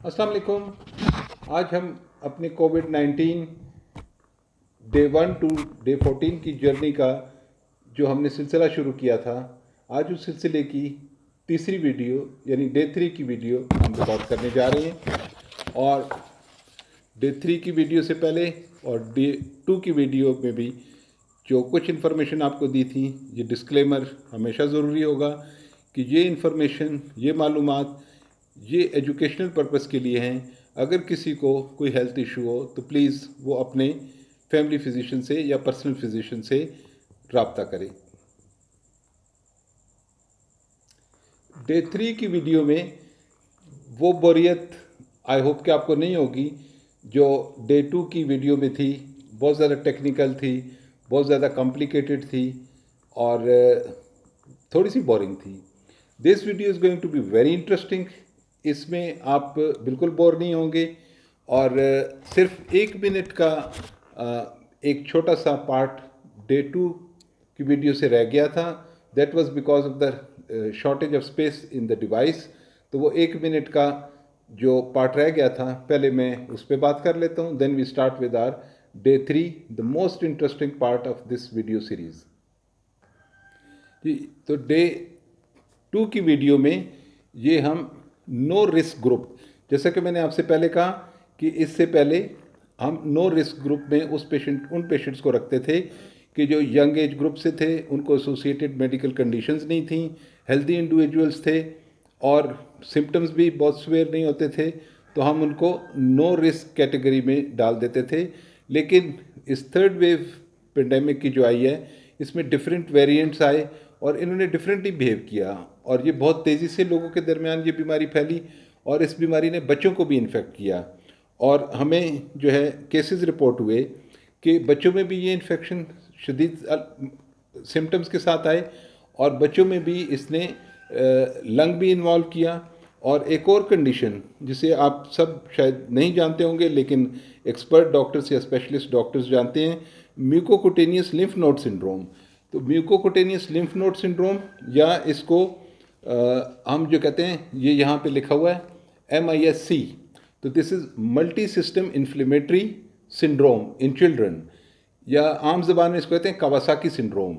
السلام علیکم. آج ہم اپنے کووڈ-19 ڈے 1 ٹو ڈے 14 کی جرنی کا جو ہم نے سلسلہ شروع کیا تھا، آج اس سلسلے کی تیسری ویڈیو یعنی ڈے 3 کی ویڈیو ہم ریکارڈ کرنے جا رہے ہیں. اور ڈے 3 کی ویڈیو سے پہلے اور ڈے 2 کی ویڈیو میں بھی جو کچھ انفارمیشن آپ کو دی تھی، یہ ڈسکلیمر ہمیشہ ضروری ہوگا کہ یہ انفارمیشن، یہ معلومات یہ ایجوکیشنل پرپس کے لیے ہیں. اگر کسی کو کوئی ہیلتھ ایشو ہو تو پلیز وہ اپنے فیملی فزیشین سے یا پرسنل فزیشین سے رابطہ کرے. ڈے 3 کی ویڈیو میں وہ بوریت آئی ہوپ کہ آپ کو نہیں ہوگی جو ڈے 2 کی ویڈیو میں تھی. بہت زیادہ ٹیکنیکل تھی، بہت زیادہ کمپلیکیٹڈ تھی اور تھوڑی سی بورنگ تھی. This video is going to be very interesting. اس میں آپ بالکل بور نہیں ہوں گے. اور صرف 1 منٹ کا ایک چھوٹا سا پارٹ ڈے 2 کی ویڈیو سے رہ گیا تھا. That was because of the shortage of space in the device. تو وہ 1 منٹ کا جو پارٹ رہ گیا تھا، پہلے میں اس پہ بات کر لیتا ہوں. Then we start with our day 3، the most interesting part of this video series. جی، تو ڈے 2 کی ویڈیو میں یہ ہم نو رسک گروپ، جیسا کہ میں نے آپ سے پہلے کہا کہ اس سے پہلے ہم نو رسک گروپ میں ان پیشنٹس کو رکھتے تھے کہ جو ینگ ایج گروپ سے تھے، ان کو ایسوسیٹڈ میڈیکل کنڈیشنز نہیں تھیں، ہیلدی انڈیویجولس تھے اور سمپٹمز بھی بہت سویئر نہیں ہوتے تھے، تو ہم ان کو نو رسک کیٹیگری میں ڈال دیتے تھے. لیکن اس تھرڈ ویو پینڈیمک کی جو آئی ہے، اس میں ڈفرینٹ ویریئنٹس آئے اور انہوں نے ڈفرینٹلی بیہیو کیا اور یہ بہت تیزی سے لوگوں کے درمیان یہ بیماری پھیلی اور اس بیماری نے بچوں کو بھی انفیکٹ کیا. اور ہمیں جو ہے کیسز رپورٹ ہوئے کہ بچوں میں بھی یہ انفیکشن شدید سمٹمز کے ساتھ آئے اور بچوں میں بھی اس نے لنگ بھی انوالو کیا. اور ایک اور کنڈیشن جسے آپ سب شاید نہیں جانتے ہوں گے لیکن ایکسپرٹ ڈاکٹرز یا اسپیشلسٹ ڈاکٹرز جانتے ہیں، میوکوکوٹینیس لمف نوڈ سنڈروم. تو میوکوکوٹینیس لمف نوڈ سنڈروم یا اس کو ہم جو کہتے ہیں، یہ یہاں پہ لکھا ہوا ہے MIS-C. تو this is multi system inflammatory syndrome in children, یا عام زبان میں اس کو کہتے ہیں کاواساکی سنڈروم.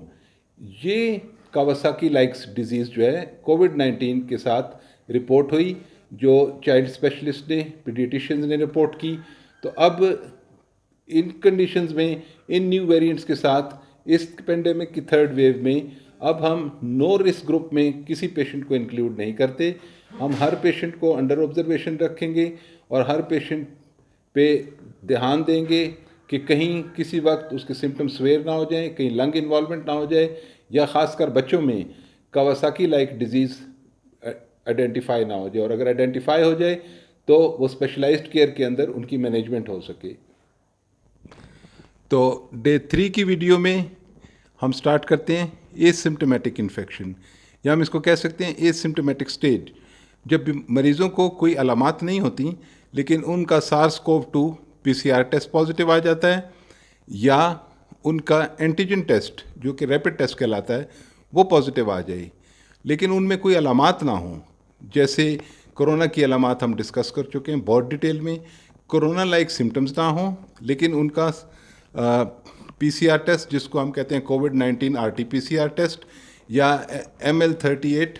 یہ کاواساکی لائکس ڈیزیز جو ہے کووڈ-19 کے ساتھ رپورٹ ہوئی، جو چائلڈ اسپیشلسٹ نے، پیڈیٹیشینز نے رپورٹ کی. تو اب ان کنڈیشنز میں، ان نیو ویریئنٹس کے ساتھ اس پینڈیمک کی تھرڈ ویو میں اب ہم نو رسک گروپ میں کسی پیشنٹ کو انکلیوڈ نہیں کرتے. ہم ہر پیشنٹ کو انڈر آبزرویشن رکھیں گے اور ہر پیشنٹ پہ دھیان دیں گے کہ کہیں کسی وقت اس کے سمٹم سویئر نہ ہو جائیں، کہیں لنگ انوالومنٹ نہ ہو جائے، یا خاص کر بچوں میں کاواساکی لائک ڈیزیز آئیڈینٹیفائی نہ ہو جائے. اور اگر آئیڈینٹیفائی ہو جائے تو وہ اسپیشلائزڈ کیئر کے اندر ان کی مینجمنٹ ہو سکے. تو ڈے 3 کی ویڈیو میں ہم سٹارٹ کرتے ہیں اے سمپٹومیٹک انفیکشن، یا ہم اس کو کہہ سکتے ہیں اے سمپٹومیٹک اسٹیج. جب مریضوں کو کوئی علامات نہیں ہوتی لیکن ان کا SARS-CoV-2 PCR ٹیسٹ پازیٹیو آ جاتا ہے، یا ان کا اینٹیجن ٹیسٹ جو کہ ریپڈ ٹیسٹ کہلاتا ہے وہ پازیٹیو آ جائے، لیکن ان میں کوئی علامات نہ ہوں. جیسے کرونا کی علامات ہم ڈسکس کر چکے ہیں بہت ڈیٹیل میں. کرونا لائک سمٹمز نہ ہوں لیکن ان کا PCR ٹیسٹ جس کو ہم کہتے ہیں کووڈ-19 RT-PCR ٹیسٹ، یا ML38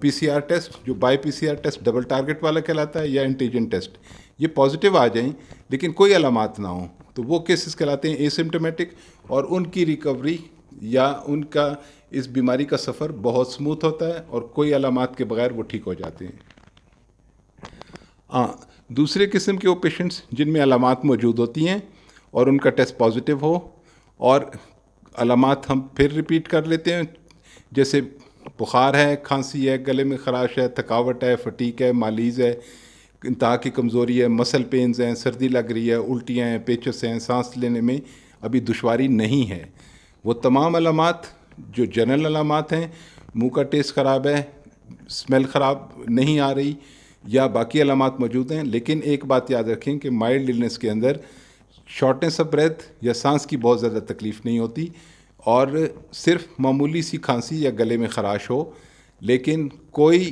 PCR ٹیسٹ جو by PCR taste double target والا کہلاتا ہے، یا اینٹیجن ٹیسٹ، یہ پازیٹیو آ جائیں لیکن کوئی علامات نہ ہوں، تو وہ کیسز کہلاتے ہیں ایسمپٹومیٹک. اور ان کی ریکوری یا ان کا اس بیماری کا سفر بہت سموتھ ہوتا ہے اور کوئی علامات کے بغیر وہ ٹھیک ہو جاتے ہیں. دوسرے قسم کے وہ پیشنٹس جن میں علامات موجود ہوتی ہیں اور ان کا ٹیسٹ پازیٹیو ہو، اور علامات ہم پھر ریپیٹ کر لیتے ہیں، جیسے بخار ہے، کھانسی ہے، گلے میں خراش ہے، تھکاوٹ ہے، فٹیک ہے، مالیز ہے، انتہا کی کمزوری ہے، مسل پینز ہیں، سردی لگ رہی ہے، الٹیاں ہیں، پیچس ہیں، سانس لینے میں ابھی دشواری نہیں ہے. وہ تمام علامات جو جنرل علامات ہیں، منہ کا ٹیسٹ خراب ہے، اسمیل خراب نہیں آ رہی، یا باقی علامات موجود ہیں. لیکن ایک بات یاد رکھیں کہ مائلڈ النس کے اندر شارٹنس آف بریتھ یا سانس کی بہت زیادہ تکلیف نہیں ہوتی، اور صرف معمولی سی کھانسی یا گلے میں خراش ہو لیکن کوئی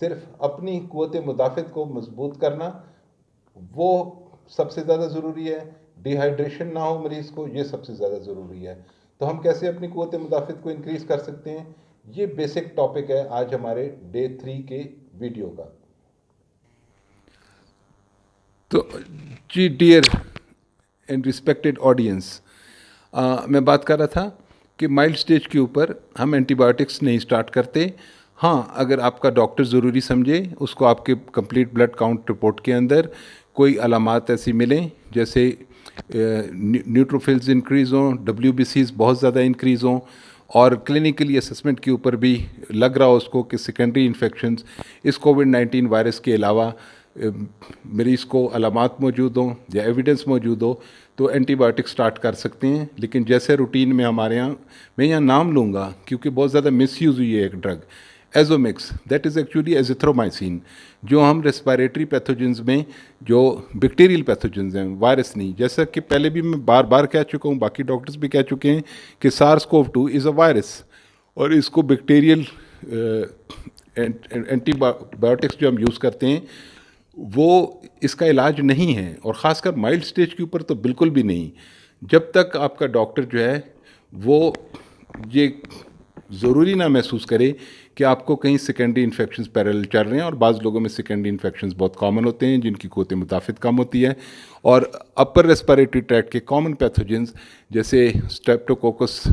صرف اپنی قوت مدافعت کو مضبوط کرنا وہ سب سے زیادہ ضروری ہے. ڈی ہائیڈریشن نہ ہو مریض کو، یہ سب سے زیادہ ضروری ہے. تو ہم کیسے اپنی قوت مدافعت کو انکریز کر سکتے ہیں، یہ بیسک ٹاپک ہے آج ہمارے ڈے 3 کے ویڈیو کا. تو جی ڈیئر اینڈ ریسپیکٹڈ آڈینس، میں بات کر رہا تھا کہ مائلڈ سٹیج کے اوپر ہم اینٹی بایوٹکس نہیں اسٹارٹ کرتے. ہاں، اگر آپ کا ڈاکٹر ضروری سمجھے، اس کو آپ کے کمپلیٹ بلڈ کاؤنٹ رپورٹ کے اندر کوئی علامات ایسی ملیں جیسے نیوٹروفلز انکریز ہوں، WBCs بہت زیادہ انکریز ہوں، اور کلینکلی اسسمنٹ کے اوپر بھی لگ رہا ہو اس کو کہ سیکنڈری انفیکشنز اس کووڈ-19 وائرس کے علاوہ مریض کو علامات موجود ہوں یا ایویڈنس موجود ہو، تو اینٹی بایوٹک سٹارٹ کر سکتے ہیں. لیکن جیسے روٹین میں ہمارے یہاں، میں یہاں نام لوں گا کیونکہ بہت زیادہ مس یوز ہوئی ہے ایک ڈرگ، ایزومکس. دیٹ از ایکچولی ایزیتھرومائسین، جو ہم ریسپائریٹری پیتھوجنز میں جو بیکٹیریل پیتھوجنز ہیں، وائرس نہیں. جیسا کہ پہلے بھی میں بار بار کہہ چکا ہوں، باقی ڈاکٹرز بھی کہہ چکے ہیں کہ SARS-CoV-2 از اے وائرس، اور اس کو بیکٹیریل اینٹی بایوٹکس جو ہم یوز کرتے ہیں وہ اس کا علاج نہیں ہے، اور خاص کر مائلڈ سٹیج کے اوپر تو بالکل بھی نہیں. جب تک آپ کا ڈاکٹر جو ہے وہ یہ ضروری نہ محسوس کرے کہ آپ کو کہیں سیکنڈری انفیکشنز پیرل چل رہے ہیں، اور بعض لوگوں میں سیکنڈری انفیکشنز بہت کامن ہوتے ہیں جن کی قوت مدافعت کم ہوتی ہے. اور اپر ریسپیریٹری ٹریکٹ کے کامن پیتھوجنز جیسے اسٹریپٹوکوکس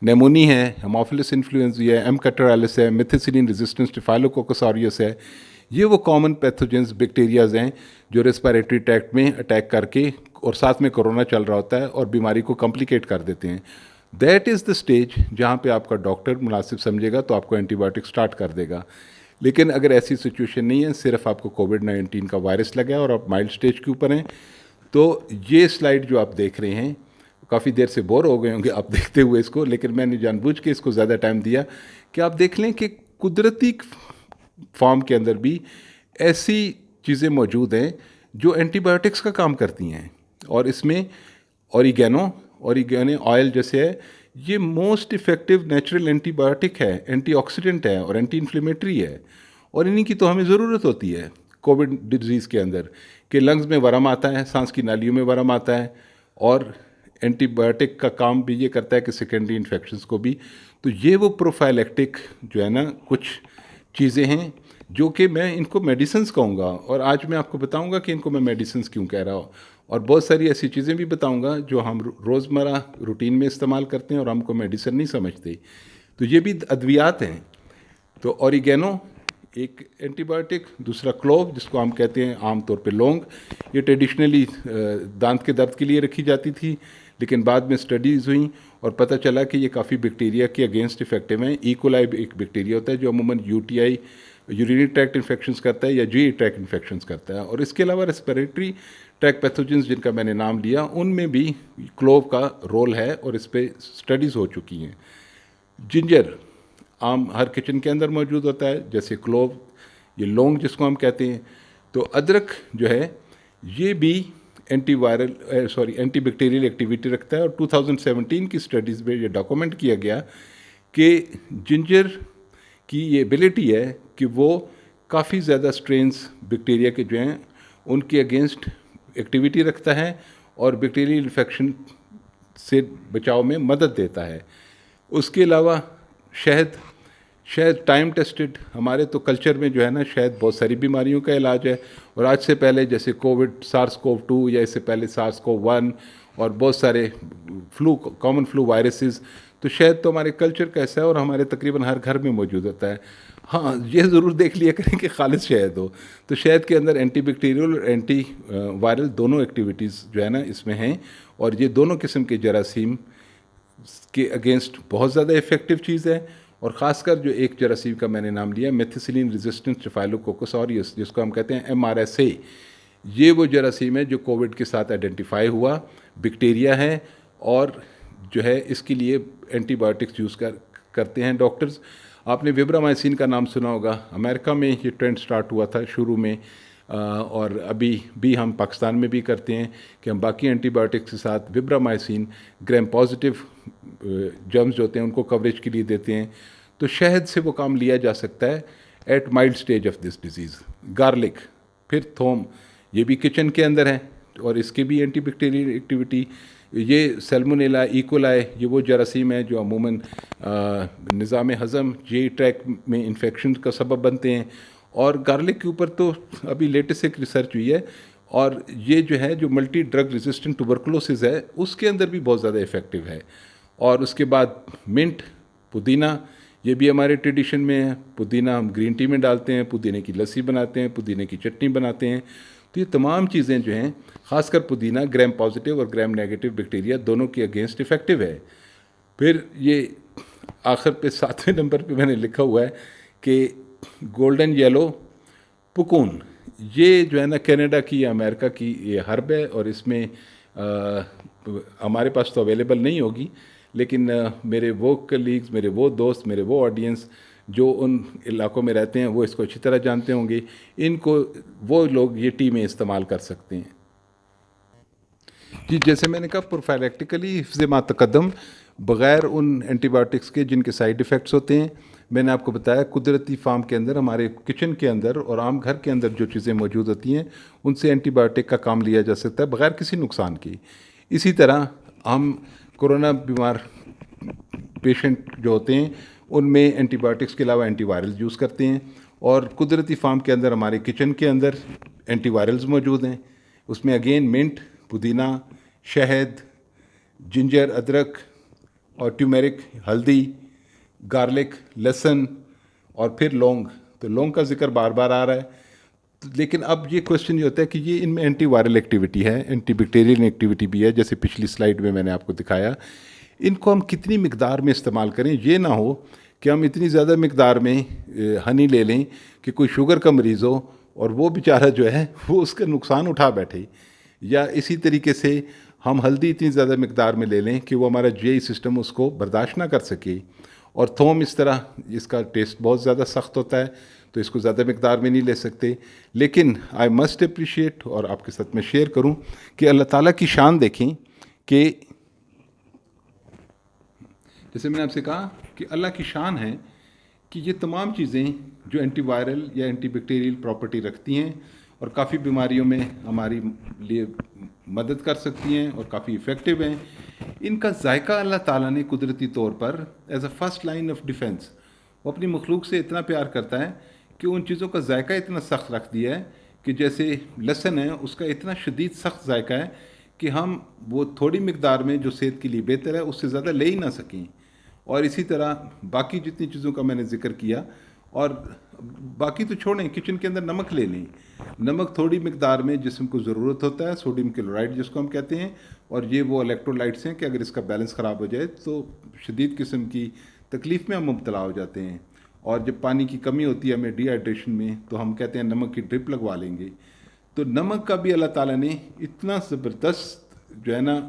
نیمونی ہے، ہیموفیلس انفلوئنزا ہے، ایم کٹرالس ہے، میتھیسیلین ریزسٹنٹ اسٹیفائلوکوکس آریوس ہے، یہ وہ کامن پیتھوجنز بیکٹیریاز ہیں جو ریسپیریٹری ٹریکٹ میں اٹیک کر کے، اور ساتھ میں کرونا چل رہا ہوتا ہے، اور بیماری کو کمپلیکیٹ کر دیتے ہیں. دیٹ از دا اسٹیج جہاں پہ آپ کا ڈاکٹر مناسب سمجھے گا تو آپ کو اینٹی بایوٹک اسٹارٹ کر دے گا. لیکن اگر ایسی سچویشن نہیں ہے، صرف آپ کو کووڈ-19 کا وائرس لگا ہے اور آپ مائلڈ اسٹیج کے اوپر ہیں، تو یہ سلائیڈ جو آپ دیکھ رہے ہیں، کافی دیر سے بور ہو گئے ہوں گے آپ دیکھتے ہوئے اس کو، لیکن میں نے جان بوجھ کے اس کو زیادہ ٹائم دیا کہ آپ دیکھ لیں کہ قدرتی فارم کے اندر بھی ایسی چیزیں موجود ہیں جو اینٹی بایوٹکس کا کام کرتی ہیں. اور اس میں اوریگینو آئل جیسے ہے، یہ most effective natural antibiotic ہے، اینٹی آکسیڈنٹ ہے اور اینٹی انفلیمیٹری ہے. اور انہی کی تو ہمیں ضرورت ہوتی ہے کووڈ ڈیزیز کے اندر، کہ لنگز میں ورم آتا ہے، سانس کی نالیوں میں ورم آتا ہے، اور اینٹی بایوٹک کا کام بھی یہ کرتا ہے کہ سیکنڈری انفیکشنز کو بھی. تو یہ وہ پروفائلیکٹک جو ہے نا کچھ چیزیں ہیں جو کہ میں ان کو میڈیسنز کہوں گا، اور آج میں آپ کو بتاؤں گا کہ ان کو میں میڈیسنز کیوں کہہ رہا ہوں، اور بہت ساری ایسی چیزیں بھی بتاؤں گا جو ہم روزمرہ روٹین میں استعمال کرتے ہیں اور ہم کو میڈیسن نہیں سمجھتے. تو یہ بھی ادویات ہیں. تو اوریگینو ایک اینٹی بایوٹک، دوسرا کلوو جس کو ہم کہتے ہیں عام طور پہ لونگ، یہ ٹریڈیشنلی دانت کے درد کے لیے رکھی جاتی تھی، لیکن بعد میں اسٹڈیز ہوئیں اور پتہ چلا کہ یہ کافی بیکٹیریا کے اگینسٹ افیکٹو ہیں. ایکولائی ایک بیکٹیریا ہوتا ہے جو عموماً UTI یورینری ٹریکٹ انفیکشنز کرتا ہے یا GI ٹریکٹ انفیکشنز کرتا ہے. اور اس کے علاوہ ریسپیریٹری ٹریک پیتھوجنز جن کا میں نے نام لیا، ان میں بھی کلوو کا رول ہے اور اس پہ اسٹڈیز ہو چکی ہیں. جنجر عام ہر کچن کے اندر موجود ہوتا ہے جیسے کلوو، یہ لونگ جس کو ہم کہتے ہیں. تو ادرک جو ہے یہ بھی اینٹی بیکٹیریل ایکٹیویٹی رکھتا ہے، اور 2017 کی اسٹڈیز میں یہ ڈاکومنٹ کیا گیا کہ جنجر کی یہ ایبلٹی ہے کہ وہ کافی زیادہ سٹرینز بیکٹیریا کے جو ہیں ان کے اگینسٹ ایکٹیویٹی رکھتا ہے اور بیکٹیریل انفیکشن سے بچاؤ میں مدد دیتا ہے. اس کے علاوہ شہد ٹائم ٹیسٹڈ، ہمارے تو کلچر میں جو ہے نا شہد بہت ساری بیماریوں کا علاج ہے. اور آج سے پہلے جیسے SARS-CoV-2 یا اس سے پہلے SARS-CoV-1 اور بہت سارے کامن فلو وائرسز، تو شہد تو ہمارے کلچر کا حصہ ہے اور ہمارے تقریباً ہر گھر میں موجود ہوتا ہے. ہاں، یہ ضرور دیکھ لیا کریں کہ خالص شہد ہو. تو شہد کے اندر اینٹی بیکٹیریل اور اینٹی وائرل دونوں ایکٹیویٹیز جو ہے نا اس میں ہیں، اور یہ دونوں قسم کے جراثیم کے اگینسٹ بہت زیادہ افیکٹو چیز ہے. اور خاص کر جو ایک جراثیم کا میں نے نام لیا، میتھیسیلین ریزسٹنٹ اسٹیفائلوکوکس آریوس، جس کو ہم کہتے ہیں MRSA، یہ وہ جراثیم ہے جو کووڈ کے ساتھ آئیڈینٹیفائی ہوا، بیکٹیریا ہے، اور جو ہے اس کے لیے اینٹی بایوٹکس یوز کرتے ہیں ڈاکٹرز. آپ نے وبرامائسین کا نام سنا ہوگا، امریکہ میں یہ ٹرینڈ سٹارٹ ہوا تھا شروع میں، اور ابھی بھی ہم پاکستان میں بھی کرتے ہیں کہ ہم باقی اینٹی بایوٹکس کے ساتھ وبرامائسین گریم پازیٹیو جرمز جو ہوتے ہیں ان کو کوریج کے لیے دیتے ہیں. تو شہد سے وہ کام لیا جا سکتا ہے. At mild stage of this disease. Garlic, پھر تھوم, یہ بھی کچن کے اندر ہے اور اس کی بھی اینٹی بیکٹیریل ایکٹیویٹی. یہ سیلمونیلا ایکولائی, یہ وہ جراثیم ہیں جو عموماً نظام ہضم جی ٹریک میں انفیکشن کا سبب بنتے ہیں. اور گارلک کے اوپر تو ابھی لیٹسٹ ایک ریسرچ ہوئی ہے, اور یہ جو ہے جو ملٹی ڈرگ ریزسٹنٹ ٹوبرکلوسز ہے اس کے اندر بھی بہت زیادہ افیکٹو ہے. اور اس کے بعد منٹ, پودینہ, یہ بھی ہمارے ٹریڈیشن میں ہے. پودینہ ہم گرین ٹی میں ڈالتے ہیں, پودینے کی لسی بناتے ہیں, پودینے کی چٹنی بناتے ہیں. تو یہ تمام چیزیں جو ہیں, خاص کر پودینہ گریم پازیٹیو اور گریم نیگیٹو بیکٹیریا دونوں کے اگینسٹ افیکٹو ہے. پھر یہ آخر پہ 7ویں نمبر پہ میں نے لکھا ہوا ہے کہ گولڈن یلو پکون, یہ جو ہے نا کینیڈا کی یا امریکہ کی یہ ہرب ہے, اور اس میں ہمارے پاس تو اویلیبل نہیں ہوگی, لیکن میرے وہ کلیگز, میرے وہ دوست, میرے وہ آڈینس جو ان علاقوں میں رہتے ہیں وہ اس کو اچھی طرح جانتے ہوں گے. ان کو وہ لوگ یہ ٹی میں استعمال کر سکتے ہیں. جی, جیسے میں نے کہا پروفیلیکٹیکلی حفظ ما تقدم, بغیر ان اینٹی بایوٹکس کے جن کے سائیڈ ایفیکٹس ہوتے ہیں. میں نے آپ کو بتایا قدرتی فارم کے اندر, ہمارے کچن کے اندر اور عام گھر کے اندر جو چیزیں موجود ہوتی ہیں ان سے اینٹی بایوٹک کا کام لیا جا سکتا ہے بغیر کسی نقصان کی. اسی طرح ہم کورونا بیمار پیشنٹ جو ہوتے ہیں ان میں اینٹی بایوٹکس کے علاوہ اینٹی وائرل یوز کرتے ہیں, اور قدرتی فارم کے اندر ہمارے کچن کے اندر اینٹی وائرلز موجود ہیں. اس میں اگین منٹ, پودینہ, شہد, جنجر ادرک, اور ٹیومیرک ہلدی, گارلک, لہسن, اور پھر لونگ. تو لونگ کا ذکر بار بار آ رہا ہے, لیکن اب یہ کوشچن یہ ہوتا ہے کہ یہ ان میں اینٹی وائرل ایکٹیویٹی ہے, اینٹی بیکٹیریل ایکٹیویٹی بھی ہے, جیسے پچھلی سلائیڈ میں نے آپ کو دکھایا. ان کو ہم کتنی مقدار میں استعمال کریں, یہ نہ ہو کہ ہم اتنی زیادہ مقدار میں ہنی لے لیں کہ کوئی شوگر کا مریض ہو اور وہ بیچارہ جو ہے وہ اس کا نقصان اٹھا بیٹھے, یا اسی طریقے سے ہم ہلدی اتنی زیادہ مقدار میں لے لیں کہ وہ ہمارا جی آئی سسٹم اس کو برداشت نہ کر سکے. اور تھوم اس طرح, اس کا ٹیسٹ بہت زیادہ سخت ہوتا ہے تو اس کو زیادہ مقدار میں نہیں لے سکتے. لیکن آئی مسٹ اپریشیٹ, اور آپ کے ساتھ میں شیئر کروں کہ اللہ تعالیٰ کی شان دیکھیں کہ جیسے میں نے آپ سے کہا کہ اللہ کی شان ہے کہ یہ تمام چیزیں جو اینٹی وائرل یا اینٹی بیکٹیریل پراپرٹی رکھتی ہیں اور کافی بیماریوں میں ہماری لیے مدد کر سکتی ہیں اور کافی افیکٹو ہیں, ان کا ذائقہ اللہ تعالیٰ نے قدرتی طور پر as a first line of defence, وہ اپنی مخلوق سے اتنا پیار کرتا ہے کہ ان چیزوں کا ذائقہ اتنا سخت رکھ دیا ہے کہ جیسے لہسن ہے, اس کا اتنا شدید سخت ذائقہ ہے کہ ہم وہ تھوڑی مقدار میں جو صحت کے لیے بہتر ہے اس سے زیادہ لے ہی نہ سکیں. اور اسی طرح باقی جتنی چیزوں کا میں نے ذکر کیا, اور باقی تو چھوڑیں, کچن کے اندر نمک لے لیں, نمک تھوڑی مقدار میں جسم کو ضرورت ہوتا ہے, سوڈیم کلورائڈ جس کو ہم کہتے ہیں, اور یہ وہ الیکٹرولائٹس ہیں کہ اگر اس کا بیلنس خراب ہو جائے تو شدید قسم کی تکلیف میں ہم مبتلا ہو جاتے ہیں. اور جب پانی کی کمی ہوتی ہے ہمیں ڈی ہائیڈریشن میں, تو ہم کہتے ہیں نمک کی ڈرپ لگوا لیں گے. تو نمک کا بھی اللہ تعالیٰ نے اتنا زبردست جو ہے نا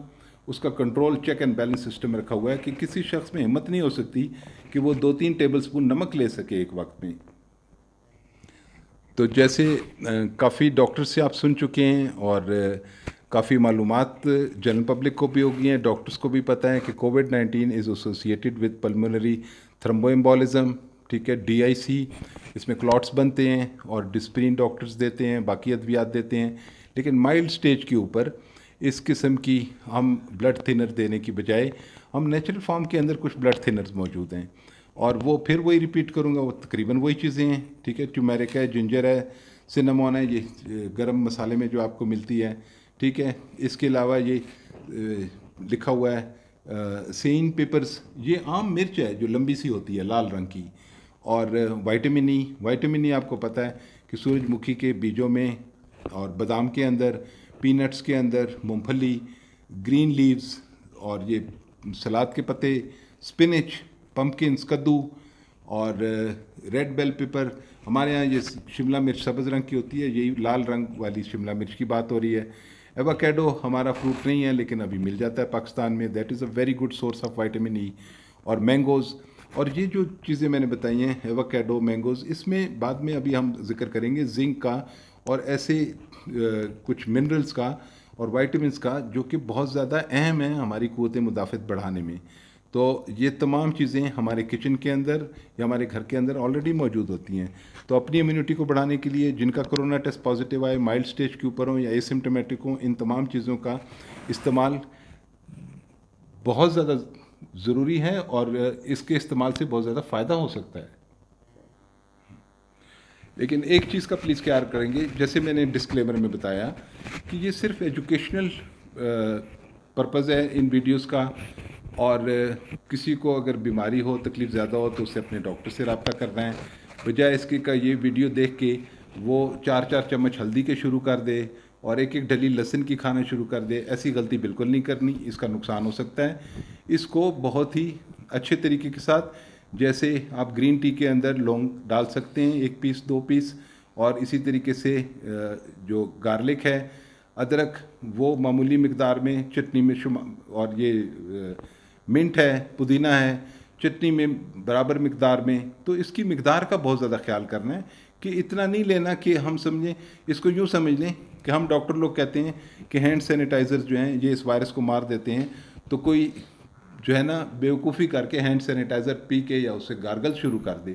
اس کا control, check and balance system رکھا ہوا ہے کہ کسی شخص میں ہمت نہیں ہو سکتی کہ وہ 2-3 ٹیبل سپون نمک لے سکے ایک وقت میں. تو جیسے کافی ڈاکٹر سے آپ سن چکے ہیں اور کافی معلومات جنرل پبلک کو بھی ہوگی ہیں, ڈاکٹرس کو بھی پتہ ہے کہ کووڈ-19 is associated with pulmonary thromboembolism, ٹھیک ہے, ڈی آئی سی, اس میں کلاٹس بنتے ہیں اور ڈسپرین ڈاکٹرز دیتے ہیں, باقی ادویات دیتے ہیں. لیکن مائلڈ سٹیج کے اوپر اس قسم کی ہم بلڈ تھنر دینے کی بجائے ہم نیچرل فارم کے اندر کچھ بلڈ تھنرز موجود ہیں, اور وہ پھر وہی ریپیٹ کروں گا, وہ تقریباً وہی چیزیں ہیں, ٹھیک ہے. ٹیومیرک ہے, جنجر ہے, سنامون ہے, یہ گرم مسالے میں جو آپ کو ملتی ہے, ٹھیک ہے. اس کے علاوہ یہ لکھا ہوا ہے سین پیپرز, یہ عام مرچ ہے جو لمبی سی ہوتی ہے لال رنگ کی. اور وائٹامن ای آپ کو پتہ ہے کہ سورج مکھی کے بیجوں میں اور بادام کے اندر, پینٹس کے اندر, مونگ پھلی, گرین لیوز, اور یہ سلاد کے پتے, سپنچ, پمپکنس, کدو, اور ریڈ بیل پیپر. ہمارے ہاں یہ شملہ مرچ سبز رنگ کی ہوتی ہے, یہی لال رنگ والی شملہ مرچ کی بات ہو رہی ہے. ایووکیڈو ہمارا فروٹ نہیں ہے لیکن ابھی مل جاتا ہے پاکستان میں, that is a very good source of vitamin E. اور مینگوز, اور یہ جو چیزیں میں نے بتائی ہیں ایووکیڈو, مینگوز, اس میں بعد میں ابھی ہم ذکر کریں گے زنک کا اور ایسے کچھ منرلز کا اور وائٹامنس کا جو کہ بہت زیادہ اہم ہیں ہماری قوت مدافعت بڑھانے میں. تو یہ تمام چیزیں ہمارے کچن کے اندر یا ہمارے گھر کے اندر آلریڈی موجود ہوتی ہیں. تو اپنی امیونٹی کو بڑھانے کے لیے جن کا کرونا ٹیسٹ پازیٹیو آئے، مائلڈ سٹیج کے اوپر ہوں یا ایسمپٹومیٹک ہوں، ان تمام چیزوں کا استعمال بہت زیادہ ضروری ہے اور اس کے استعمال سے بہت زیادہ فائدہ ہو سکتا ہے. لیکن ایک چیز کا پلیز خیال کریں گے، جیسے میں نے ڈسکلیمر میں بتایا کہ یہ صرف ایجوکیشنل پرپز ہے ان ویڈیوز کا، اور کسی کو اگر بیماری ہو، تکلیف زیادہ ہو تو اسے اپنے ڈاکٹر سے رابطہ کرنا ہے، بجائے اس کے کا یہ ویڈیو دیکھ کے وہ 4 چمچ ہلدی کے شروع کر دے اور ایک ڈلی لہسن کی کھانا شروع کر دے. ایسی غلطی بالکل نہیں کرنی، اس کا نقصان ہو سکتا ہے. اس کو بہت ہی اچھے طریقے کے ساتھ، جیسے آپ گرین ٹی کے اندر لونگ ڈال سکتے ہیں 1 پیس 2 پیس، اور اسی طریقے سے جو گارلک ہے، ادرک، وہ معمولی مقدار میں چٹنی میں اور یہ منٹ ہے، پودینہ ہے، چٹنی میں برابر مقدار میں. تو اس کی مقدار کا بہت زیادہ خیال کرنا ہے کہ اتنا نہیں لینا کہ ہم سمجھیں، اس کو یوں سمجھ لیں کہ ہم ڈاکٹر لوگ کہتے ہیں کہ ہینڈ سینیٹائزر جو ہیں یہ اس وائرس کو مار دیتے ہیں، تو کوئی جو ہے نا بیوقوفی کر کے ہینڈ سینیٹائزر پی کے یا اسے گارگل شروع کر دے.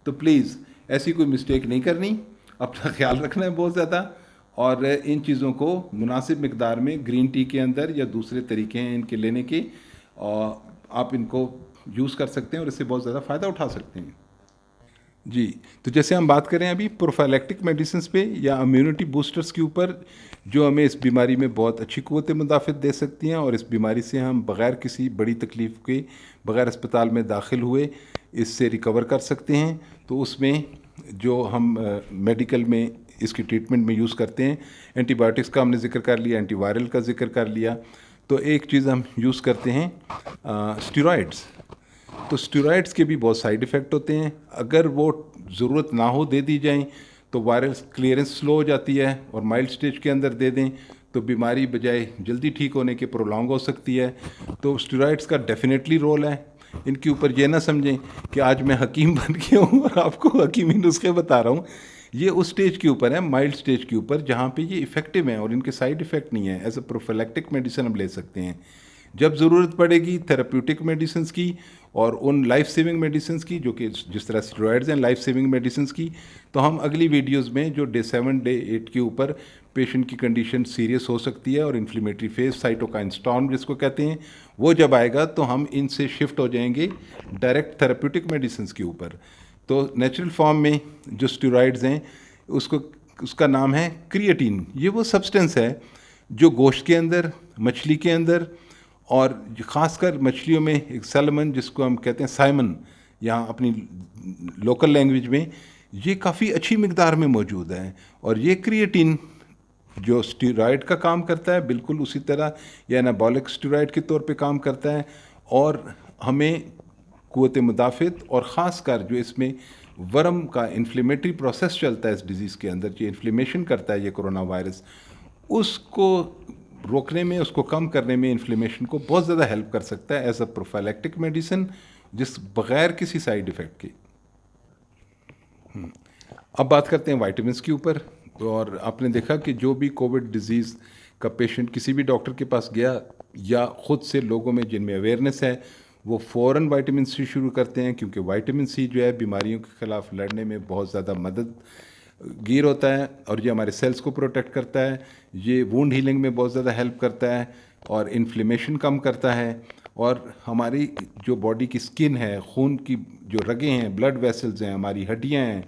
تو پلیز ایسی کوئی مسٹیک نہیں کرنی، اپنا خیال رکھنا ہے بہت زیادہ، اور ان چیزوں کو مناسب مقدار میں گرین ٹی کے اندر یا دوسرے طریقے ہیں ان کے لینے کے، اور آپ ان کو یوز کر سکتے ہیں اور اس سے بہت زیادہ فائدہ اٹھا سکتے ہیں. جی، تو جیسے ہم بات کریں ابھی پروفائلیکٹک میڈیسنس پہ یا امیونٹی بوسٹرز کے اوپر، جو ہمیں اس بیماری میں بہت اچھی قوت مدافعت دے سکتی ہیں اور اس بیماری سے ہم بغیر کسی بڑی تکلیف کے، بغیر اسپتال میں داخل ہوئے اس سے ریکور کر سکتے ہیں. تو اس میں جو ہم میڈیکل میں اس کی ٹریٹمنٹ میں یوز کرتے ہیں، اینٹی بایوٹکس کا ہم نے ذکر کر لیا، اینٹی وائرل کا ذکر کر لیا. تو ایک چیز ہم یوز کرتے ہیں اسٹیرائڈس. تو اسٹیرائڈس کے بھی بہت سائیڈ ایفیکٹ ہوتے ہیں. اگر وہ ضرورت نہ ہو دے دی جائیں تو وائرل کلیئرنس سلو ہو جاتی ہے، اور مائلڈ سٹیج کے اندر دے دیں تو بیماری بجائے جلدی ٹھیک ہونے کے پرولونگ ہو سکتی ہے. تو اسٹیرائڈس کا ڈیفینیٹلی رول ہے. ان کے اوپر یہ نہ سمجھیں کہ آج میں حکیم بن گیا ہوں اور آپ کو حکیمی نسخے بتا رہا ہوں. یہ اس سٹیج کے اوپر ہے، مائلڈ سٹیج کے اوپر، جہاں پہ یہ افیکٹو ہیں اور ان کے سائیڈ افیکٹ نہیں ہیں. ایز اے پروفیلیکٹک میڈیسن ہم لے سکتے ہیں. جب ضرورت پڑے گی تھراپیوٹک میڈیسنس کی اور ان لائف سیونگ میڈیسنس کی، جو کہ جس طرح اسٹیرائڈز ہیں لائف سیونگ میڈیسنس کی، تو ہم اگلی ویڈیوز میں جو ڈے 7 ڈے 8 کے اوپر پیشنٹ کی کنڈیشن سیریس ہو سکتی ہے اور انفلیمیٹری فیز، سائٹوکائن اسٹارم جس کو کہتے ہیں، وہ جب آئے گا تو ہم ان سے شفٹ ہو جائیں گے ڈائریکٹ تھراپیوٹک میڈیسنس کے اوپر. تو نیچرل فارم میں جو اسٹیرائڈز ہیں اس کا نام ہے کریٹین. یہ وہ سبسٹنس ہے جو گوشت کے اندر، مچھلی کے اندر، اور خاص کر مچھلیوں میں ایک سیلمن جس کو ہم کہتے ہیں سائمن یہاں اپنی لوکل لینگویج میں، یہ کافی اچھی مقدار میں موجود ہے. اور یہ کریٹین جو اسٹیرائڈ کا کام کرتا ہے بالکل اسی طرح یا انابولک اسٹیرائڈ کے طور پہ کام کرتا ہے، اور ہمیں قوت مدافعت، اور خاص کر جو اس میں ورم کا انفلیمیٹری پروسیس چلتا ہے اس ڈیزیز کے اندر، جو انفلیمیشن کرتا ہے یہ کرونا وائرس، اس کو روکنے میں، اس کو کم کرنے میں، انفلیمیشن کو بہت زیادہ ہیلپ کر سکتا ہے ایز اے پروفیلیکٹک میڈیسن، جس بغیر کسی سائیڈ ایفیکٹ کے. اب بات کرتے ہیں وائٹامنس کے اوپر. اور آپ نے دیکھا کہ جو بھی کووڈ ڈیزیز کا پیشنٹ کسی بھی ڈاکٹر کے پاس گیا یا خود سے لوگوں میں جن میں اویئرنیس ہے، وہ فوراً وائٹامن سی شروع کرتے ہیں، کیونکہ وائٹامن سی جو ہے بیماریوں کے خلاف لڑنے میں بہت زیادہ مدد گیر ہوتا ہے، اور یہ ہمارے سیلز کو پروٹیکٹ کرتا ہے. یہ وونڈ ہیلنگ میں بہت زیادہ ہیلپ کرتا ہے اور انفلیمیشن کم کرتا ہے. اور ہماری جو باڈی کی سکن ہے، خون کی جو رگیں ہیں، بلڈ ویسلز ہیں، ہماری ہڈیاں ہیں،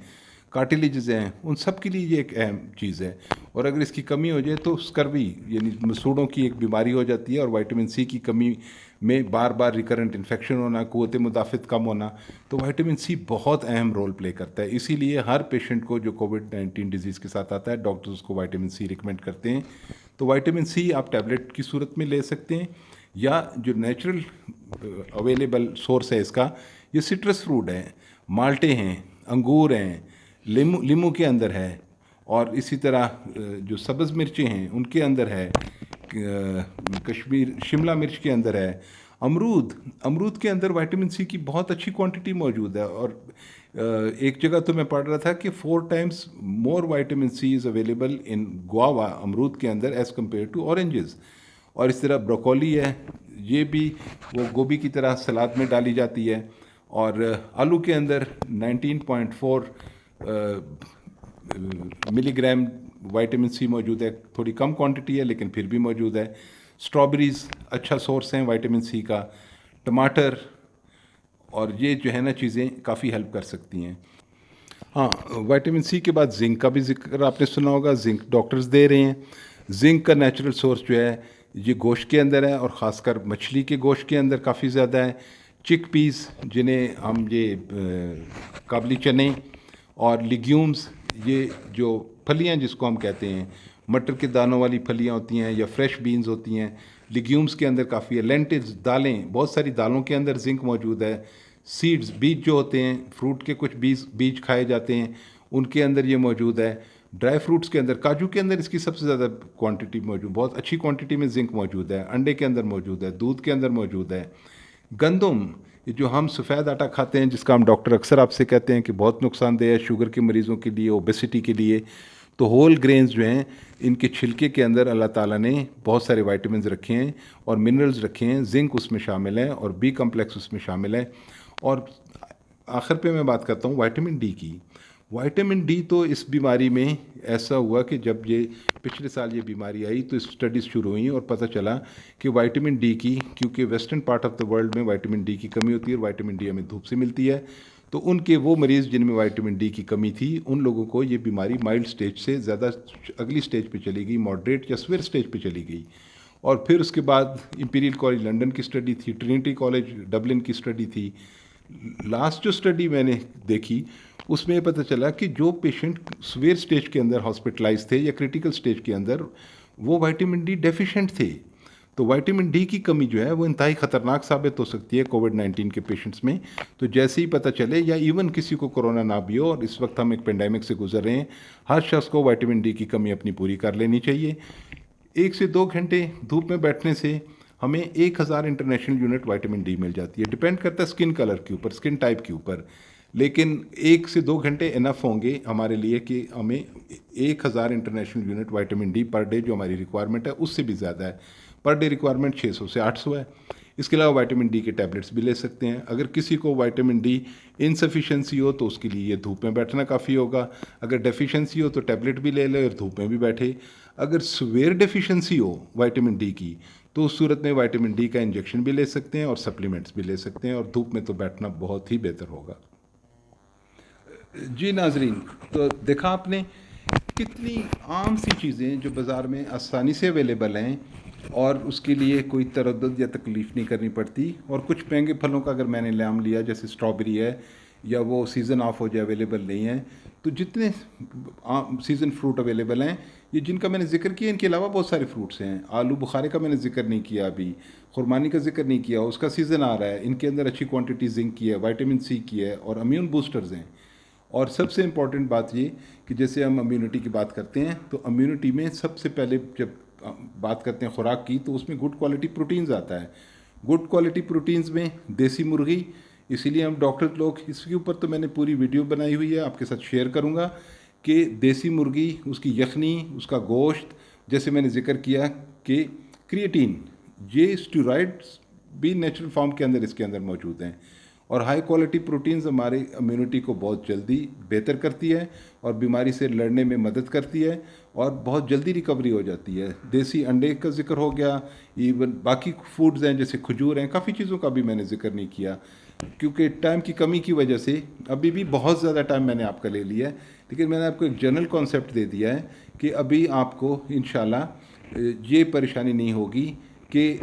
کارٹیلیجز ہیں، ان سب کے لیے یہ ایک اہم چیز ہے. اور اگر اس کی کمی ہو جائے تو اسکروی یعنی مسوڑوں کی ایک بیماری ہو جاتی ہے، اور وائٹامن سی کی کمی میں بار بار ریکرنٹ انفیکشن ہونا، قوت مدافعت کم ہونا. تو وائٹامن سی بہت اہم رول پلے کرتا ہے. اسی لیے ہر پیشنٹ کو جو کووڈ-19 ڈیزیز کے ساتھ آتا ہے، ڈاکٹرز اس کو وائٹامن سی ریکمینڈ کرتے ہیں. تو وائٹامن سی آپ ٹیبلٹ کی صورت میں لے سکتے ہیں، یا جو نیچرل اویلیبل سورس ہے اس کا، یہ سٹرس فروٹ ہیں، مالٹے ہیں، انگور ہیں، لیمو کے اندر ہے، اور اسی طرح جو سبز مرچیں ہیں ان کے اندر ہے، شملہ مرچ کے اندر ہے، امرود کے اندر وائٹامن سی کی بہت اچھی کوانٹٹی موجود ہے. اور ایک جگہ تو میں پڑھ رہا تھا کہ 4 times more vitamin C is available in guava, امرود کے اندر، ایز کمپیئر ٹو اورنجز. اور اس طرح بروکولی ہے، یہ بھی وہ گوبھی کی طرح سلاد میں ڈالی جاتی ہے، اور آلو کے اندر 19.4 ملی گرام وائٹامن سی موجود ہے، تھوڑی کم کوانٹٹی ہے لیکن پھر بھی موجود ہے۔ اسٹرابریز اچھا سورس ہیں وائٹامن سی کا، ٹماٹر، اور یہ جو ہے نا چیزیں کافی ہیلپ کر سکتی ہیں۔ ہاں، وائٹامن سی کے بعد زنک کا بھی ذکر آپ نے سنا ہوگا، زنک ڈاکٹرز دے رہے ہیں۔ زنک کا نیچرل سورس جو ہے یہ گوشت کے اندر ہے، اور خاص کر مچھلی کے گوشت کے اندر کافی زیادہ ہے۔ چک پیس جنہیں ہم یہ کابلی چنے اور لیگیومز، یہ جو پھلیاں جس کو ہم کہتے ہیں، مٹر کے دانوں والی پھلیاں ہوتی ہیں یا فریش بینز ہوتی ہیں، لیگیومز کے اندر کافی ہے۔ لینٹلز، دالیں، بہت ساری دالوں کے اندر زنک موجود ہے۔ سیڈز، بیج جو ہوتے ہیں، فروٹ کے کچھ بیج کھائے جاتے ہیں، ان کے اندر یہ موجود ہے۔ ڈرائی فروٹس کے اندر، کاجو کے اندر اس کی سب سے زیادہ کوانٹٹی موجود، بہت اچھی کوانٹٹی میں زنک موجود ہے۔ انڈے کے اندر موجود ہے، دودھ کے اندر موجود ہے۔ گندم، یہ جو ہم سفید آٹا کھاتے ہیں، جس کا ہم ڈاکٹر اکثر آپ سے کہتے ہیں کہ بہت نقصان دہ ہے شوگر کے مریضوں کے لیے، اوبیسٹی کے لیے، تو ہول گرینز جو ہیں ان کے چھلکے کے اندر اللہ تعالیٰ نے بہت سارے وائٹامنز رکھے ہیں اور منرلز رکھے ہیں، زنک اس میں شامل ہے اور بی کمپلیکس اس میں شامل ہے۔ اور آخر پہ میں بات کرتا ہوں وائٹامن ڈی کی۔ وائٹامن ڈی تو اس بیماری میں ایسا ہوا کہ جب یہ پچھلے سال یہ بیماری آئی تو اسٹڈیز شروع ہوئیں اور پتہ چلا کہ وائٹامن ڈی کی، کیونکہ western part of the world میں وائٹامن ڈی کی کمی ہوتی ہے اور وائٹامن ڈی ہمیں دھوپ سے ملتی ہے، تو ان کے وہ مریض جن میں وائٹامن ڈی کی کمی تھی ان لوگوں کو یہ بیماری مائلڈ سٹیج سے زیادہ اگلی سٹیج پہ چلی گئی، ماڈریٹ یا سویر سٹیج پہ چلی گئی۔ اور پھر اس کے بعد امپیریل کالج لنڈن کی اسٹڈی تھی، ٹرینٹی کالج ڈبلن کی اسٹڈی تھی۔ لاسٹ جو اسٹڈی میں نے دیکھی اس میں یہ پتہ چلا کہ جو پیشنٹ سویر سٹیج کے اندر ہاسپٹلائز تھے یا کریٹیکل سٹیج کے اندر، وہ وائٹامن ڈی ڈیفیشینٹ تھے۔ تو وائٹامن ڈی کی کمی جو ہے وہ انتہائی خطرناک ثابت ہو سکتی ہے کووڈ-19 کے پیشنٹس میں۔ تو جیسے ہی پتہ چلے، یا ایون کسی کو کورونا نہ بھی ہو، اور اس وقت ہم ایک پینڈیمک سے گزر رہے ہیں، ہر شخص کو وائٹامن ڈی کی کمی اپنی پوری کر لینی چاہیے۔ 1 سے 2 گھنٹے دھوپ میں بیٹھنے سے ہمیں 1000 انٹرنیشنل یونٹ وائٹامن ڈی مل جاتی ہے۔ ڈپینڈ کرتا ہے اسکن کلر کے اوپر، اسکن ٹائپ کے اوپر، لیکن 1 سے 2 گھنٹے انف ہوں گے ہمارے لیے کہ ہمیں 1000 international unit vitamin D per day جو ہماری ریکوائرمنٹ ہے اس سے بھی زیادہ ہے۔ پر ڈے ریکوائرمنٹ 600 سے 800 ہے۔ اس کے علاوہ وائٹامن ڈی کے ٹیبلٹس بھی لے سکتے ہیں۔ اگر کسی کو وائٹامن ڈی انسفیشنسی ہو تو اس کے لیے یہ دھوپ میں بیٹھنا کافی ہوگا، اگر ڈیفیشنسی ہو تو ٹیبلٹ بھی لے لے اور دھوپ میں بھی بیٹھے۔ اگر سویر ڈیفیشنسی ہو وائٹامن ڈی کی تو اس صورت میں وائٹامن ڈی کا انجیکشن بھی لے سکتے ہیں اور سپلیمنٹس بھی لے سکتے ہیں، اور دھوپ میں تو بیٹھنا بہت ہی بہتر ہوگا۔ جی ناظرین، تو دیکھا آپ نے کتنی عام سی چیزیں جو بازار میں آسانی سے اویلیبل ہیں اور اس کے لیے کوئی تردد یا تکلیف نہیں کرنی پڑتی۔ اور کچھ مہنگے پھلوں کا اگر میں نے نام لیا جیسے اسٹرابیری ہے، یا وہ سیزن آف ہو جائے اویلیبل نہیں ہے، تو جتنے سیزن فروٹ اویلیبل ہیں، یہ جن کا میں نے ذکر کیا، ان کے علاوہ بہت سارے فروٹس ہیں۔ آلو بخارے کا میں نے ذکر نہیں کیا، ابھی خرمانی کا ذکر نہیں کیا، اس کا سیزن آ رہا ہے۔ ان کے اندر اچھی کوانٹٹی زنک کی ہے، وائٹامن سی کی ہے، اور امیون بوسٹرز ہیں۔ اور سب سے امپورٹنٹ بات یہ کہ جیسے ہم امیونٹی کی بات کرتے ہیں، تو امیونٹی میں سب سے پہلے جب بات کرتے ہیں خوراک کی تو اس میں گڈ کوالٹی پروٹینز آتا ہے۔ گڈ کوالٹی پروٹینز میں دیسی مرغی، اسی لیے ہم ڈاکٹر لوگ، اس کے اوپر تو میں نے پوری ویڈیو بنائی ہوئی ہے، آپ کے ساتھ شیئر کروں گا کہ دیسی مرغی، اس کی یخنی، اس کا گوشت، جیسے میں نے ذکر کیا کہ کریٹین، یہ اسٹیرائڈز بھی نیچرل فارم کے اندر اس کے اندر موجود ہیں۔ اور ہائی کوالٹی پروٹینز ہمارے امیونٹی کو بہت جلدی بہتر کرتی ہے اور بیماری سے لڑنے میں مدد کرتی ہے، اور بہت جلدی ریکوری ہو جاتی ہے۔ دیسی انڈے کا ذکر ہو گیا، ایون باقی فوڈز ہیں جیسے کھجور ہیں، کافی چیزوں کا بھی میں نے ذکر نہیں کیا کیونکہ ٹائم کی کمی کی وجہ سے۔ ابھی بھی بہت زیادہ ٹائم میں نے آپ کا لے لیا ہے، لیکن میں نے آپ کو ایک جنرل کانسیپٹ دے دیا ہے کہ ابھی آپ کو انشاءاللہ یہ پریشانی نہیں ہوگی کہ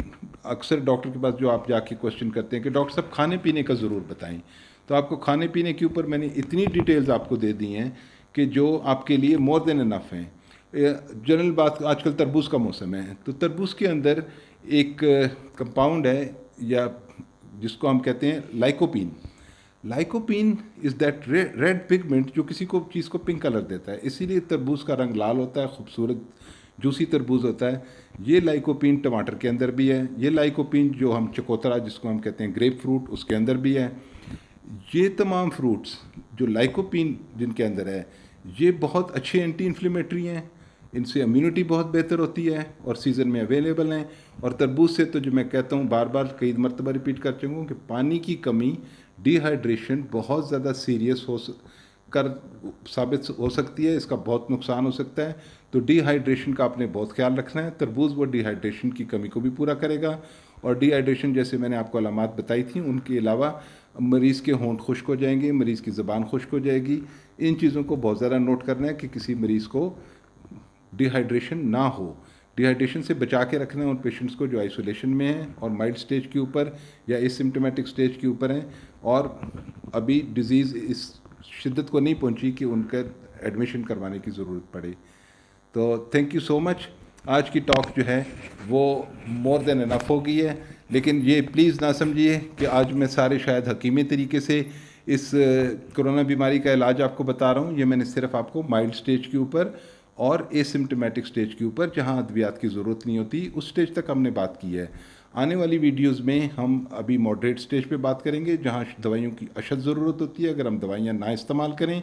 اکثر ڈاکٹر کے پاس جو آپ جا کے کوشچن کرتے ہیں کہ ڈاکٹر صاحب کھانے پینے کا ضرور بتائیں، تو آپ کو کھانے پینے کے اوپر میں نے اتنی ڈیٹیلز آپ کو دے دی ہیں کہ جو آپ کے لیے مور دین انف ہیں۔ جنرل بات، آج کل تربوز کا موسم ہے، تو تربوز کے اندر ایک کمپاؤنڈ ہے یا جس کو ہم کہتے ہیں لائکوپین۔ لائکوپین از دیٹ ریڈ پگمنٹ جو کسی کو چیز کو پنک کلر دیتا ہے، اسی لیے تربوز کا رنگ لال ہوتا ہے، خوبصورت جوسی تربوز ہوتا ہے۔ یہ لائکوپین ٹماٹر کے اندر بھی ہے، یہ لائکوپین جو ہم چکوترا جس کو ہم کہتے ہیں گریپ فروٹ، اس کے اندر بھی ہے۔ یہ تمام فروٹس جو لائکوپین جن کے اندر ہے، یہ بہت اچھے اینٹی انفلیمیٹری ہیں، ان سے امیونٹی بہت بہتر ہوتی ہے اور سیزن میں اویلیبل ہیں. اور تربوز سے تو جو میں کہتا ہوں بار بار کئی مرتبہ ریپیٹ کر چکا ہوں کہ پانی کی کمی ڈی ہائیڈریشن بہت زیادہ سیریس کر ثابت ہو سکتی ہے، اس کا بہت نقصان ہو سکتا ہے. تو ڈی ہائیڈریشن کا آپ نے بہت خیال رکھنا ہے. تربوز وہ ڈی ہائیڈریشن کی کمی کو بھی پورا کرے گا. اور ڈی ہائیڈریشن جیسے میں نے آپ کو علامات بتائی تھیں، ان کے علاوہ مریض کے ہونٹ خشک ہو جائیں گے، مریض کی زبان خشک ہو جائے گی. ان چیزوں کو بہت زیادہ نوٹ کرنا ہے کہ کسی مریض کو ڈی ہائیڈریشن نہ ہو. ڈی ہائیڈریشن سے بچا کے رکھنا ہے ان پیشنٹس کو جو آئسولیشن میں ہیں اور مائلڈ سٹیج کے اوپر یا اسمپٹومیٹک سٹیج کے اوپر ہیں اور ابھی ڈیزیز اس شدت کو نہیں پہنچی کہ ان کا ایڈمیشن کروانے کی ضرورت پڑے. تو تھینک یو سو مچ. آج کی ٹاک جو ہے وہ مور دین انف ہو گئی ہے، لیکن یہ پلیز نہ سمجھیے کہ آج میں سارے شاید حکیمی طریقے سے اس کرونا بیماری کا علاج آپ کو بتا رہا ہوں. یہ میں نے صرف آپ کو مائلڈ سٹیج کے اوپر اور اسمپٹومیٹک سٹیج کے اوپر جہاں ادویات کی ضرورت نہیں ہوتی اس سٹیج تک ہم نے بات کی ہے. آنے والی ویڈیوز میں ہم ابھی ماڈریٹ سٹیج پہ بات کریں گے جہاں دوائیوں کی اشد ضرورت ہوتی ہے. اگر ہم دوائیاں نہ استعمال کریں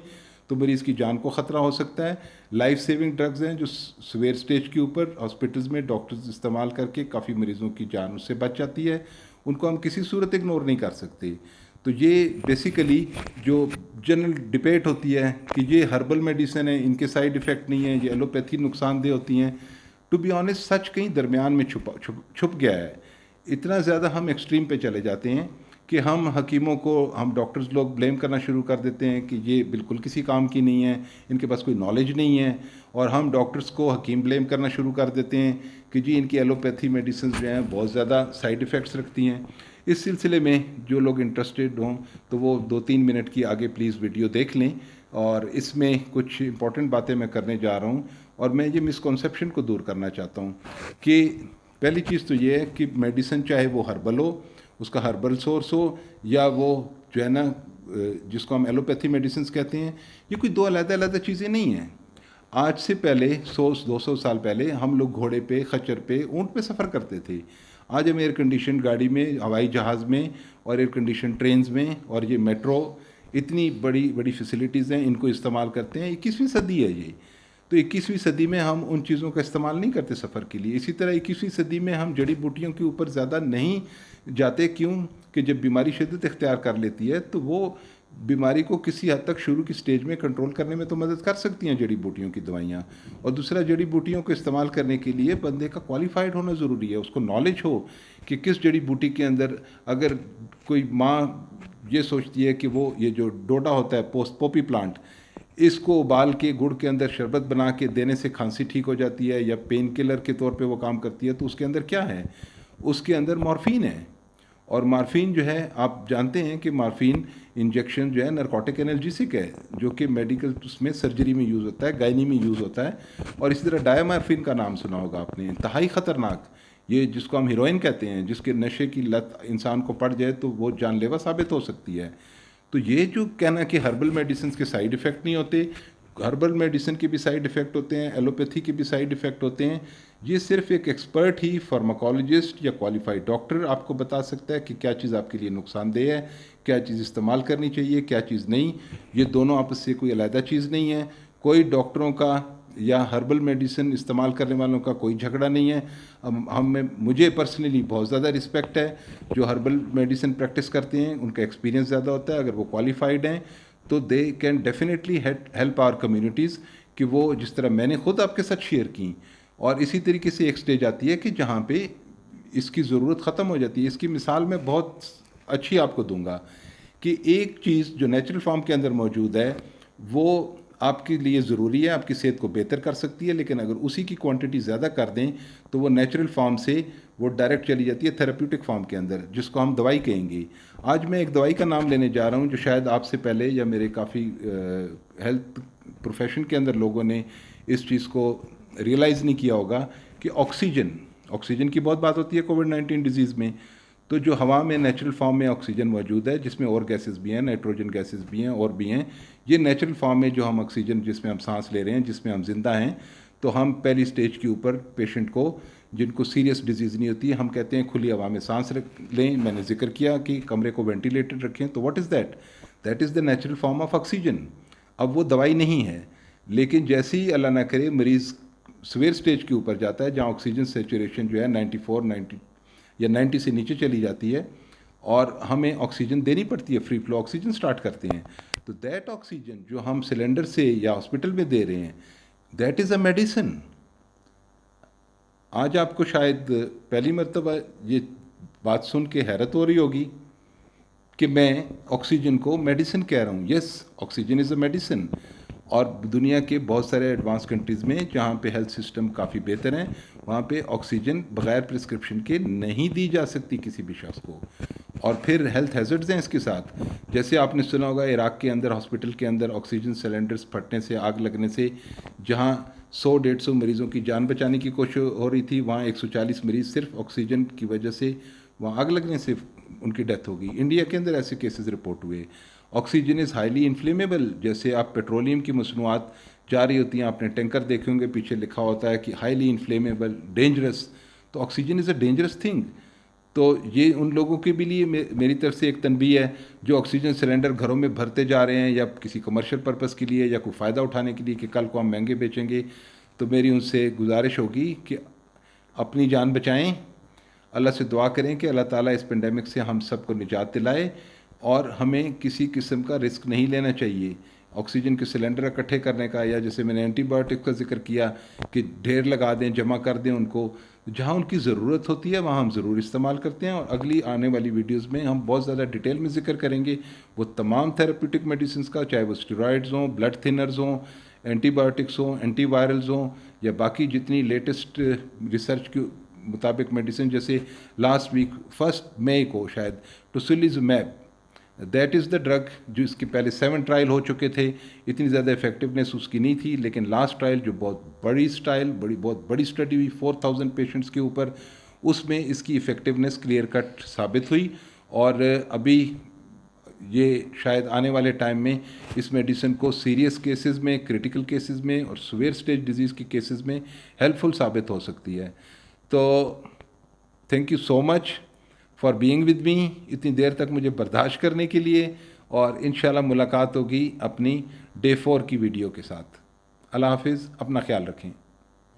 تو مریض کی جان کو خطرہ ہو سکتا ہے. لائف سیونگ ڈرگز ہیں جو سویئر سٹیج کے اوپر ہاسپٹلز میں ڈاکٹرز استعمال کر کے کافی مریضوں کی جان اس سے بچ جاتی ہے. ان کو ہم کسی صورت اگنور نہیں کر سکتے. تو یہ بیسیکلی جو جنرل ڈبیٹ ہوتی ہے کہ یہ ہربل میڈیسن ہے، ان کے سائیڈ ایفیکٹ نہیں ہیں، یہ ایلوپیتھی نقصان دہ ہوتی ہیں، ٹو بی آنیسٹ سچ کہیں درمیان میں چھپ گیا ہے. اتنا زیادہ ہم ایکسٹریم پہ چلے جاتے ہیں کہ ہم حکیموں کو، ہم ڈاکٹرز لوگ بلیم کرنا شروع کر دیتے ہیں کہ یہ بالکل کسی کام کی نہیں ہے، ان کے پاس کوئی نالج نہیں ہے. اور ہم ڈاکٹرز کو حکیم بلیم کرنا شروع کر دیتے ہیں کہ جی ان کی ایلوپیتھی میڈیسنز جو ہیں بہت زیادہ سائیڈ ایفیکٹس رکھتی ہیں. اس سلسلے میں جو لوگ انٹرسٹڈ ہوں تو وہ 2-3 منٹ کی آگے پلیز ویڈیو دیکھ لیں. اور اس میں کچھ امپورٹنٹ باتیں میں کرنے جا رہا ہوں اور میں یہ مسکنسیپشن کو دور کرنا چاہتا ہوں کہ پہلی چیز تو یہ ہے کہ میڈیسن چاہے وہ ہربل ہو، اس کا ہربل سورس ہو، یا وہ جو ہے نا جس کو ہم ایلوپیتھی میڈیسنز کہتے ہیں، یہ کوئی دو علیحدہ علیحدہ چیزیں نہیں ہیں. آج سے پہلے 100-200 سال پہلے ہم لوگ گھوڑے پہ، خچر پہ، اونٹ پہ سفر کرتے تھے. آج ہم ایئر کنڈیشن گاڑی میں، ہوائی جہاز میں اور ایئر کنڈیشن ٹرینز میں اور یہ میٹرو، اتنی بڑی بڑی فیسلٹیز ہیں، ان کو استعمال کرتے ہیں. 21ویں صدی ہے یہ. تو 21ویں صدی میں ہم ان چیزوں کا استعمال نہیں کرتے سفر کے لیے. اسی طرح 21ویں صدی میں ہم جڑی بوٹیوں کے اوپر زیادہ نہیں جاتے. کیوں کہ جب بیماری شدت اختیار کر لیتی ہے تو وہ بیماری کو کسی حد تک شروع کی سٹیج میں کنٹرول کرنے میں تو مدد کر سکتی ہیں جڑی بوٹیوں کی دوائیاں. اور دوسرا، جڑی بوٹیوں کو استعمال کرنے کے لیے بندے کا کوالیفائڈ ہونا ضروری ہے، اس کو نالج ہو کہ کس جڑی بوٹی کے اندر، اگر کوئی ماں یہ سوچتی ہے کہ وہ یہ جو ڈوڈا ہوتا ہے پوپی پلانٹ، اس کو ابال کے گڑ کے اندر شربت بنا کے دینے سے کھانسی ٹھیک ہو جاتی ہے یا پین کلر کے طور پہ وہ کام کرتی ہے، تو اس کے اندر کیا ہے؟ اس کے اندر مورفین ہے. اور مارفین جو ہے آپ جانتے ہیں کہ مارفین انجیکشن جو ہے نارکوٹک انالجیسک ہے، جو کہ میڈیکل اس میں سرجری میں یوز ہوتا ہے، گائنی میں یوز ہوتا ہے. اور اسی طرح ڈائمارفین کا نام سنا ہوگا آپ نے، انتہائی خطرناک، یہ جس کو ہم ہیروئن کہتے ہیں، جس کے نشے کی لت انسان کو پڑ جائے تو وہ جان لیوا ثابت ہو سکتی ہے. تو یہ جو کہنا کہ ہربل میڈیسنز کے سائیڈ ایفیکٹ نہیں ہوتے، ہربل میڈیسن کے بھی سائیڈ ایفیکٹ ہوتے ہیں، ایلوپیتھی کے بھی سائیڈ ایفیکٹ ہوتے ہیں. یہ صرف ایک ایکسپرٹ ہی، فارماکولوجسٹ یا کوالیفائڈ ڈاکٹر آپ کو بتا سکتا ہے کہ کیا چیز آپ کے لیے نقصان دہ ہے، کیا چیز استعمال کرنی چاہیے، کیا چیز نہیں. یہ دونوں آپس سے کوئی علیحدہ چیز نہیں ہے. کوئی ڈاکٹروں کا یا ہربل میڈیسن استعمال کرنے والوں کا کوئی جھگڑا نہیں ہے. مجھے پرسنلی بہت زیادہ رسپیکٹ ہے جو ہربل میڈیسن پریکٹس کرتے ہیں، ان کا ایکسپیرینس زیادہ ہوتا ہے. اگر وہ کوالیفائڈ ہیں تو they can definitely help our communities, کہ وہ جس طرح میں نے خود آپ کے ساتھ شیئر کی. اور اسی طریقے سے ایک سٹیج آتی ہے کہ جہاں پہ اس کی ضرورت ختم ہو جاتی ہے. اس کی مثال میں بہت اچھی آپ کو دوں گا کہ ایک چیز جو نیچرل فارم کے اندر موجود ہے وہ آپ کے لیے ضروری ہے، آپ کی صحت کو بہتر کر سکتی ہے، لیکن اگر اسی کی کوانٹٹی زیادہ کر دیں تو وہ نیچرل فارم سے وہ ڈائریکٹ چلی جاتی ہے تھیراپیوٹک فارم کے اندر، جس کو ہم دوائی کہیں گے. آج میں ایک دوائی کا نام لینے جا رہا ہوں جو شاید آپ سے پہلے یا میرے کافی ہیلتھ پروفیشن کے اندر لوگوں نے اس چیز کو ریئلائز نہیں کیا ہوگا کہ آکسیجن کی بہت بات ہوتی ہے کووڈ-19 ڈیزیز میں. تو جو ہوا میں نیچرل فارم میں آکسیجن موجود ہے، جس میں اور گیسز بھی ہیں، نائٹروجن گیسز بھی ہیں اور بھی ہیں، یہ نیچرل فارم میں جو ہم آکسیجن جس میں ہم سانس لے رہے ہیں، جس میں ہم زندہ ہیں، تو ہم پہلی سٹیج کے اوپر پیشنٹ کو، جن کو سیریس ڈیزیز نہیں ہوتی، ہم کہتے ہیں کھلی ہوا میں سانس لیں. میں نے ذکر کیا کہ کمرے کو وینٹیلیٹڈ رکھیں. تو what is that is the natural form of oxygen. اب وہ دوائی نہیں ہے، لیکن جیسے ہی اللہ نہ کرے مریض سویئر اسٹیج کے اوپر جاتا ہے جہاں آکسیجن سیچوریشن جو ہے 94 یا 90 سے نیچے چلی جاتی ہے اور ہمیں آکسیجن دینی پڑتی ہے، فری فلو آکسیجن سٹارٹ کرتے ہیں، تو دیٹ آکسیجن جو ہم سلنڈر سے یا ہاسپٹل میں دے رہے ہیں دیٹ از اے میڈیسن. آج آپ کو شاید پہلی مرتبہ یہ بات سن کے حیرت ہو رہی ہوگی کہ میں آکسیجن کو میڈیسن کہہ رہا ہوں. یس، آکسیجن از اے میڈیسن. اور دنیا کے بہت سارے ایڈوانس کنٹریز میں جہاں پہ ہیلتھ سسٹم کافی بہتر ہیں وہاں پہ آکسیجن بغیر پرسکرپشن کے نہیں دی جا سکتی کسی بھی شخص کو. اور پھر ہیلتھ ہیزرڈز ہیں اس کے ساتھ، جیسے آپ نے سنا ہوگا عراق کے اندر ہاسپٹل کے اندر آکسیجن سلنڈرز پھٹنے سے، آگ لگنے سے، جہاں 100-150 مریضوں کی جان بچانے کی کوشش ہو رہی تھی، وہاں 140 مریض صرف آکسیجن کی وجہ سے، وہاں آگ لگنے سے ان کی ڈیتھ ہو گئی. انڈیا کے اندر ایسے کیسز رپورٹ ہوئے. Oxygen is highly inflammable. جیسے آپ پیٹرولیم کی مصنوعات جا رہی ہوتی ہیں، آپ نے ٹینکر دیکھے ہوں گے، پیچھے لکھا ہوتا ہے کہ ہائیلی انفلیمیبل، ڈینجرس. تو oxygen is a dangerous thing. تو یہ ان لوگوں کے بھی لیے میری طرف سے ایک تنبیہ ہے جو آکسیجن سلنڈر گھروں میں بھرتے جا رہے ہیں یا کسی کمرشل پرپس کے لیے یا کوئی فائدہ اٹھانے کے لیے کہ کل کو ہم مہنگے بیچیں گے. تو میری ان سے گزارش ہوگی کہ اپنی جان بچائیں، اللہ سے دعا کریں کہ اللہ تعالیٰ اس پینڈیمک سے ہم سب کو نجات دلائے، اور ہمیں کسی قسم کا رسک نہیں لینا چاہیے آکسیجن کے سلنڈر اکٹھے کرنے کا، یا جیسے میں نے اینٹی بایوٹک کا ذکر کیا کہ ڈھیر لگا دیں، جمع کر دیں ان کو. جہاں ان کی ضرورت ہوتی ہے وہاں ہم ضرور استعمال کرتے ہیں، اور اگلی آنے والی ویڈیوز میں ہم بہت زیادہ ڈیٹیل میں ذکر کریں گے وہ تمام تھراپیوٹک میڈیسنز کا، چاہے وہ اسٹیرائڈز ہوں، بلڈ تھنرز ہوں، اینٹی بایوٹکس ہوں، اینٹی وائرلز ہوں، یا باقی جتنی لیٹسٹ ریسرچ کے مطابق میڈیسن. جیسے لاسٹ ویک 1 مئی کو شاید ٹوسیلیزمیب، دیٹ از دا ڈرگ جو اس کے پہلے 7 ٹرائل ہو چکے تھے، اتنی زیادہ افیکٹونیس اس کی نہیں تھی، لیکن لاسٹ ٹرائل جو بہت بڑی اسٹڈی ہوئی 4000 پیشنٹس کے اوپر، اس میں اس کی افیکٹونیس کلیئر کٹ ثابت ہوئی. اور ابھی یہ شاید آنے والے ٹائم میں اس میڈیسن کو سیریس کیسز میں، کریٹیکل کیسز میں اور سویئر اسٹیج ڈیزیز کی کیسز میں ہیلپ فل ثابت ہو سکتی ہے. تو thank you so much for being with me, اتنی دیر تک مجھے برداشت کرنے کے لیے، اور انشاءاللہ ملاقات ہوگی اپنی Day 4 کی ویڈیو کے ساتھ. اللہ حافظ، اپنا خیال رکھیں.